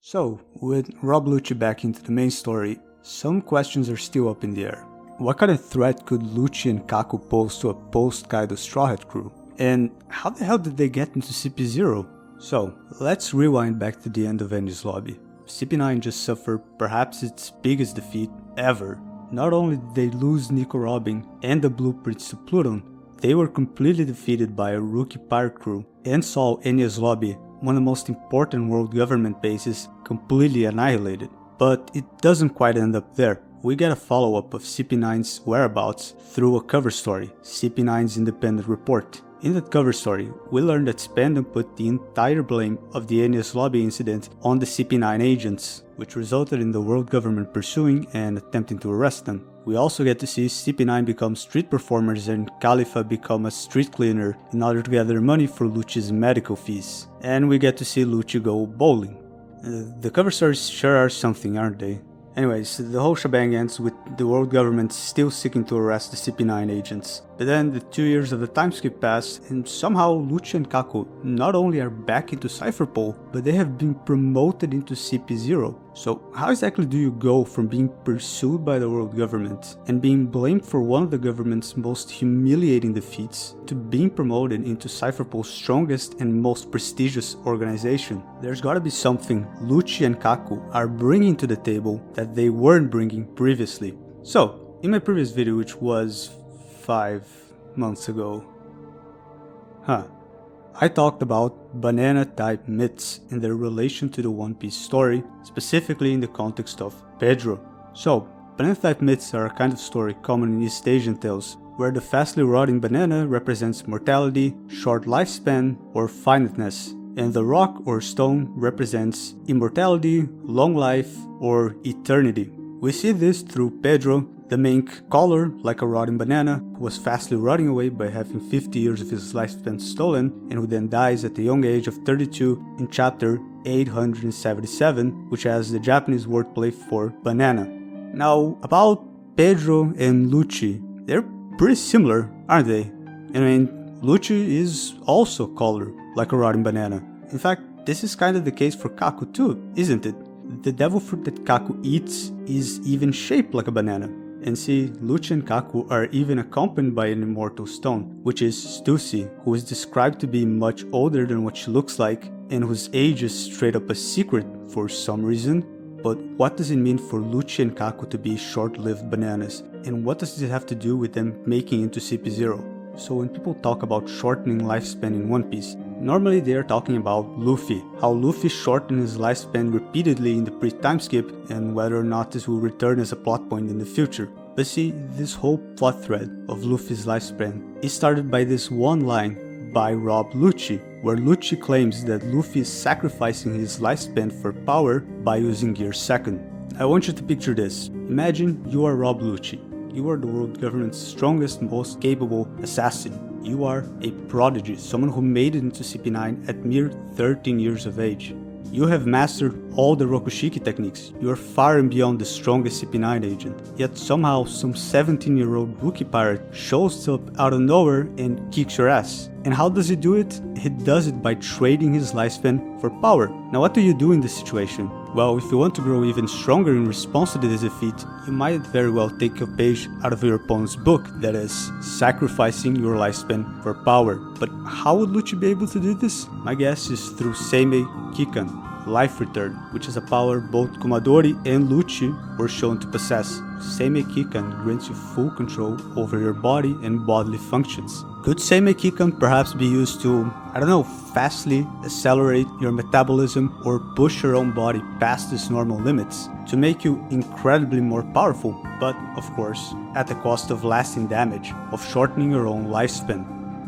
So, with Rob Lucci back into the main story, some questions are still up in the air. What kind of threat could Lucci and Kaku pose to a post-Kaido Straw Hat crew? And how the hell did they get into CP0? So, let's rewind back to the end of Enies Lobby. CP9 just suffered perhaps its biggest defeat ever. Not only did they lose Nico Robin and the blueprints to Pluton, they were completely defeated by a rookie pirate crew and saw Enies Lobby, one of the most important world government bases, completely annihilated. But it doesn't quite end up there. We get a follow-up of CP9's whereabouts through a cover story, CP9's independent report. In that cover story, we learn that Spandam put the entire blame of the Enies Lobby incident on the CP9 agents, which resulted in the world government pursuing and attempting to arrest them. We also get to see CP9 become street performers and Khalifa become a street cleaner in order to gather money for Lucci's medical fees. And we get to see Lucci go bowling. The cover stories sure are something, aren't they? Anyways, the whole shebang ends with the world government still seeking to arrest the CP9 agents. But then the 2 years of the time skip pass, and somehow Lucci and Kaku not only are back into Cypherpole, but they have been promoted into CP0. So how exactly do you go from being pursued by the world government and being blamed for one of the government's most humiliating defeats to being promoted into Cypherpole's strongest and most prestigious organization? There's gotta be something Lucci and Kaku are bringing to the table that they weren't bringing previously. So, in my previous video, which was 5 months ago, I talked about banana-type myths and their relation to the One Piece story, specifically in the context of Pedro. So, banana-type myths are a kind of story common in East Asian tales, where the fastly rotting banana represents mortality, short lifespan, or finiteness, and the rock or stone represents immortality, long life, or eternity. We see this through Pedro, the main scholar, like a rotting banana, who was fastly rotting away by having 50 years of his lifespan stolen, and who then dies at the young age of 32 in chapter 877, which has the Japanese wordplay for banana. Now, about Pedro and Lucci, they're pretty similar, aren't they? I mean, Lucci is also colored like a rotting banana. In fact, this is kind of the case for Kaku too, isn't it? The devil fruit that Kaku eats is even shaped like a banana. And see, Lucci and Kaku are even accompanied by an immortal stone, which is Stussy, who is described to be much older than what she looks like, and whose age is straight up a secret for some reason. But what does it mean for Lucci and Kaku to be short-lived bananas? And what does it have to do with them making into CP0? So when people talk about shortening lifespan in One Piece, normally they are talking about Luffy, how Luffy shortened his lifespan repeatedly in the pre-time skip, and whether or not this will return as a plot point in the future. But see, this whole plot thread of Luffy's lifespan is started by this one line by Rob Lucci, where Lucci claims that Luffy is sacrificing his lifespan for power by using Gear Second. I want you to picture this. Imagine you are Rob Lucci. You are the world government's strongest, most capable assassin. You are a prodigy, someone who made it into CP9 at mere 13 years of age. You have mastered all the Rokushiki techniques. You are far and beyond the strongest CP9 agent. Yet somehow some 17-year-old rookie pirate shows up out of nowhere and kicks your ass. And how does he do it? He does it by trading his lifespan for power. Now what do you do in this situation? Well, if you want to grow even stronger in response to this defeat, you might very well take a page out of your opponent's book, that is, sacrificing your lifespan for power. But how would Lucci be able to do this? My guess is through Seimei Kikan, Life Return, which is a power both Kumadori and Lucci were shown to possess. Seimei Kikan grants you full control over your body and bodily functions. Could Seimei Kikan perhaps be used to, fastly accelerate your metabolism or push your own body past its normal limits to make you incredibly more powerful, but of course at the cost of lasting damage, of shortening your own lifespan.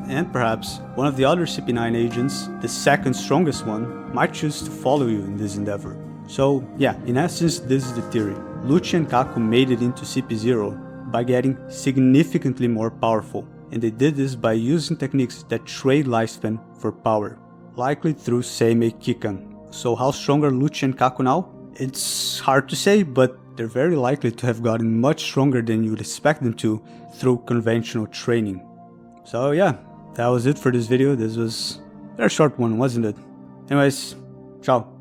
And perhaps one of the other CP9 agents, the second strongest one, might choose to follow you in this endeavor. So yeah, in essence this is the theory. Lucci and Kaku made it into CP0 by getting significantly more powerful, and they did this by using techniques that trade lifespan for power, likely through Seimei Kikan. So how strong are Lucci and Kaku now? It's hard to say, but they're very likely to have gotten much stronger than you'd expect them to through conventional training. So yeah, that was it for this video. This was a very short one, wasn't it? Anyways, ciao.